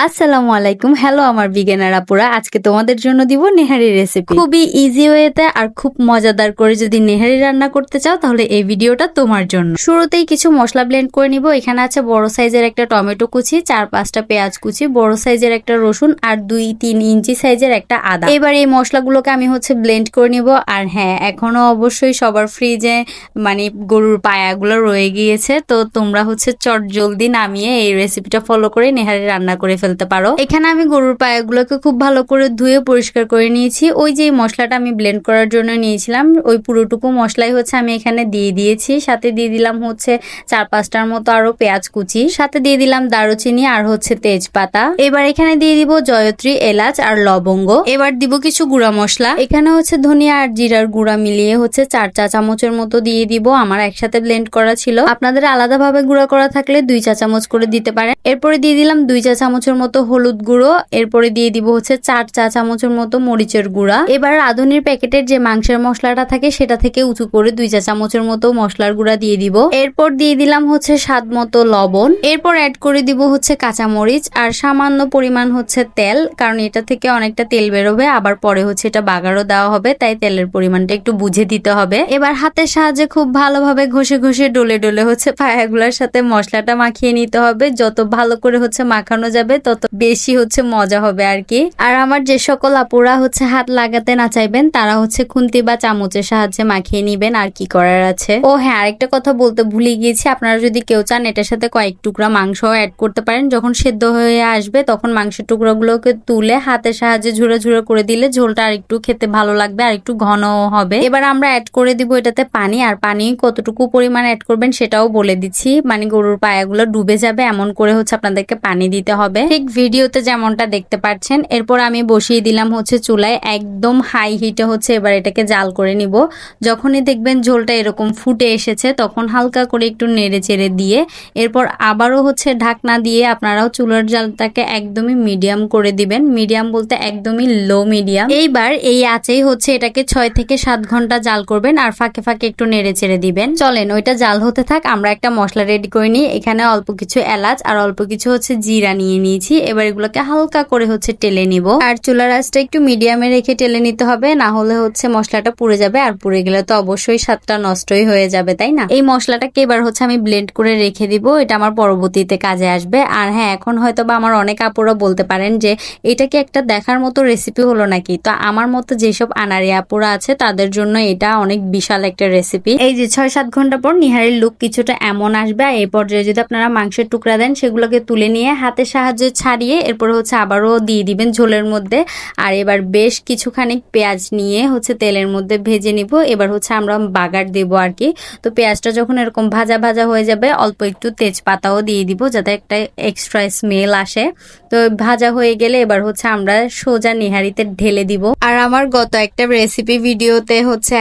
আসসালামু আলাইকুম। হ্যালো আমার বিগিনার আপুরা, আজকে তোমাদের জন্য দিব নেহারি রেসিপি। খুবই ইজি ওয়েতে আর খুব মজাদার করে যদি নেহারি রান্না করতে চাও তাহলে এই ভিডিওটা তোমার জন্য। শুরুতেই কিছু মশলা ব্লেন্ড করে নিব। এখানে আছে বড় সাইজের একটা টমেটো কুচি, 4-5টা পেঁয়াজ কুচি, বড় সাইজের একটা রসুন আর 2-3 ইঞ্চি সাইজের একটা আদা। এবার এই মশলাগুলোকে আমি ব্লেন্ড করে নিব। আর হ্যাঁ, এখনো অবশ্যই সবার ফ্রিজে গরুর পায়াগুলো রয়ে গিয়েছে, তো তোমরা চট জলদি নামিয়ে এই রেসিপিটা ফলো করে নেহারি রান্না করে ফেলতে পারো। এখানে আমি গরুর পায়াগুলোকে খুব ভালো করে ধুয়ে পরিষ্কার করে নিয়েছি। ওই যে মশলাটা আমি ব্লেন্ড করার জন্য নিয়েছিলাম ওই পুরোটুকু মশলাই আমি এখানে দিয়ে দিয়েছি। সাথে দিয়ে দিলাম 4-5টার মতো আরো পেঁয়াজ কুচি, সাথে দিয়ে দিলাম দারুচিনি আর তেজপাতা। এবার এখানে দিয়ে দিব জয়ত্রী, এলাচ আর লবঙ্গ। এবার দিব কিছু গুঁড়া মশলা। এখানে ধনিয়া আর জিরার গুঁড়া মিলিয়ে 4 চা চামচের মতো দিয়ে দিব। আমার একসাথে ব্লেন্ড করা ছিল, আপনাদের আলাদাভাবে গুঁড়া করা থাকলে 2 চা চামচ করে দিতে পারেন। এরপরে দিয়ে দিলাম 2 চা চামচের মতো হলুদ গুঁড়ো। এরপরে দিয়ে দিব 4 চা চামচের মতো মরিচের গুঁড়া। এবার রাঁধুনির প্যাকেটের যে মাংসের মশলাটা থাকে সেটা থেকে উঁচু করে 2 চা চামচের মতো মশলার গুঁড়া দিয়ে দিব। এরপর দিয়ে দিলাম স্বাদ মতো লবণ। এরপর অ্যাড করে দিব কাঁচা মরিচ আর সামান্য পরিমাণ তেল, কারণ এটা থেকে অনেকটা তেল বেরোবে, আবার পরে এটা বাগারও দেওয়া হবে, তাই তেলের পরিমাণটা একটু বুঝে দিতে হবে। এবার হাতের সাহায্যে খুব ভালোভাবে ঘষে ঘষে ডলে ডলে পায়াগুলোর সাথে মশলাটা মাখিয়ে নিতে হবে। যত ভালো করে মাখানো যাবে তত বেশি মজা হবে আর কি। আর আমার যে সকল আপুরা হাত লাগাতে না চাইবেন তারা খুন্তি বা চামচের সাহায্যে মাখিয়ে নিবেন, আর কি করার আছে। ও হ্যাঁ, আরেকটা কথা বলতে ভুলে গিয়েছি, আপনারা যদি কেউ চান এটার সাথে কয়েক টুকরা মাংস অ্যাড করতে পারেন। যখন সেদ্ধ হয়ে আসবে তখন মাংসের টুকরোগুলোকে তুলে হাতের সাহায্যে ঝুড়ো ঝুড়ো করে দিলে ঝোলটা আর একটু খেতে ভালো লাগবে আর একটু ঘনও হবে। এবার আমরা অ্যাড করে দিব এটাতে পানি, আর পানি কতটুকু পরিমাণ অ্যাড করবেন সেটাও বলে দিচ্ছি। গরুর পায়াগুলো ডুবে যাবে এমন করে আপনাদেরকে পানি দিতে হবে, ঠিক ভিডিওতে যেমনটা দেখতে পাচ্ছেন। এরপর আমি বসিয়ে দিলাম চুলায় একদম হাই হিটে। এবার এটাকে জাল করে নিব। যখনই দেখবেন ঝোলটা এরকম ফুটে এসেছে তখন হালকা করে একটু নেড়ে চেড়ে দিয়ে এরপর আবারও ঢাকনা দিয়ে আপনারাও চুলার জালটাকে একদমই মিডিয়াম করে দিবেন। মিডিয়াম বলতে একদমই লো মিডিয়াম। এইবার এই আঁচেই এটাকে 6 থেকে 7 ঘন্টা জাল করবেন, আর ফাঁকে ফাঁকে একটু নেড়ে চেড়ে দিবেন। চলেন ওইটা জাল হতে থাক, আমরা একটা মশলা রেডি করে নিই। এখানে অল্প কিছু এলাচ আর অল্প কিছু জিরা নিয়ে নিয়েছি। এবার এগুলোকে হালকা করে টেলে নিব, আর চুলার আঁচটা একটু মিডিয়ামে রেখে টেলে নিতে হবে, না হলে মশলাটা পুড়ে যাবে, আর পুড়ে গেলে তো অবশ্যই স্বাদটা নষ্টই হয়ে যাবে, তাই না? এই মশলাটাকে এবার আমি ব্লেন্ড করে রেখে দিব, এটা আমার পরবর্তীতে কাজে আসবে। আর হ্যাঁ, এখন হয়তো বা আমার অনেক আপুরা বলতে পারেন যে এটা কি একটা দেখার মতো রেসিপি হলো নাকি? তো আমার মতো যেসব আনারি আপুরা আছে তাদের জন্য এটা অনেক বিশাল একটা রেসিপি। এই যে 6-7 ঘন্টা পর নিহারির লুক কিছুটা এমন আসবে। এই পর্যায়ে যদি আপনারা মাংসের টুকরা দেন সেগুলোকে তুলে নিয়ে হাতের সাহায্যে ছাড়িয়ে এরপর আবারও দিয়ে দিবেন ঝোলের মধ্যে। আর এবার বেশ কিছুখানি পেঁয়াজ নিয়ে তেলের মধ্যে ভেজে নিব। এবার আমরা বাগার দেব আর কি। তো পেঁয়াজটা যখন এরকম ভাজা ভাজা হয়ে যাবে অল্প একটু তেজপাতাও দিয়ে দিব যাতে একটা এক্সট্রা স্মেল আসে। তো ভাজা হয়ে গেলে এবার আমরা সোজা নেহারিতে ঢেলে দিব। আর আমার গত একটা রেসিপি ভিডিওতে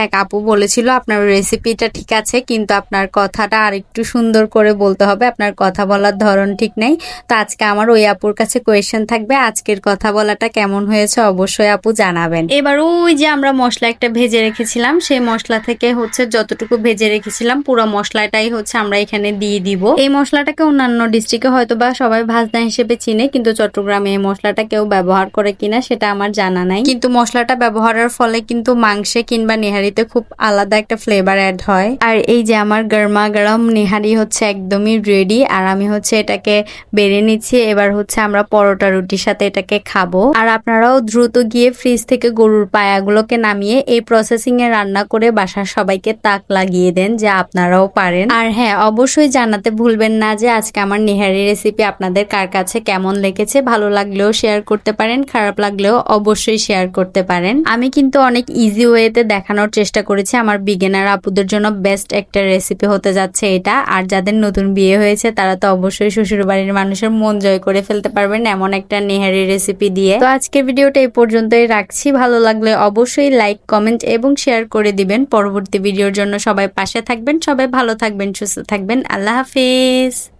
এক আপু বলেছিল আপনার রেসিপিটা ঠিক আছে, কিন্তু আপনার কথাটা আর একটু সুন্দর করে বলতে হবে, আপনার কথা বলার ধরন ঠিক নেই। তো আজকে আমার ওই আপুর কাছে কোয়েশ্চেন থাকবে, আজকের কথা বলাটা কেমন হয়েছে অবশ্যই আপু জানাবেন। এবার ওই যে আমরা মশলা একটা ভেজে রেখেছিলাম সেই মশলা থেকে যতটুকু ভেজে রেখেছিলাম পুরো মশলাটাই আমরা এখানে দিয়ে দিব। এই মশলাটাকে অন্যান্য ডিস্ট্রিক্টে হয়তো বা সবাই ভাজনা হিসেবে চিনে, কিন্তু চট্টগ্রামে এই মশলাটা কেউ ব্যবহার করে কিনা সেটা আমার জানা নাই। কিন্তু মশলাটা ব্যবহারের ফলে কিন্তু মাংসে কিংবা নেহারিতে খুব আলাদা একটা ফ্লেভার অ্যাড হয়। আর এই যে আমার গরমা গরম নেহারি একদমই রেডি। আর আমি এটাকে বেড়ে নিচ্ছি। এবার আমরা পরোটা রুটির সাথে এটাকে খাবো। আর আপনারাও দ্রুত গিয়ে ফ্রিজ থেকে গরুর পায়াগুলোকে নামিয়ে এই প্রসেসিং এ রান্না করে বাসার সবাইকে তাক লাগিয়ে দেন যে আপনারাও পারেন। আর হ্যাঁ, অবশ্যই জানাতে ভুলবেন না যে আজকে আমার নেহারি রেসিপি আপনাদের কার কাছে কেমন লেগেছে। ভালো লাগলেও শেয়ার করতে পারেন, খারাপ লাগলেও অবশ্যই শেয়ার করতে পারেন। আমি কিন্তু অনেক ইজি ওয়েতে দেখানোর চেষ্টা করেছি। আমার বিগিনার আপুদের জন্য বেস্ট একটা রেসিপি হতে যাচ্ছে এটা। আর যাদের নতুন বিয়ে হয়েছে তারা তো অবশ্যই শ্বশুর বাড়ির মানুষের মন জয় করে ফেলতে পারবেন এমন একটা নেহারি রেসিপি দিয়ে। তো আজকের ভিডিওটা এই পর্যন্তই রাখছি। ভালো লাগলে অবশ্যই লাইক, কমেন্ট এবং শেয়ার করে দিবেন। পরবর্তী ভিডিওর জন্য সবাই পাশে থাকবেন। সবাই ভালো থাকবেন, সুস্থ থাকবেন। আল্লাহ হাফেজ।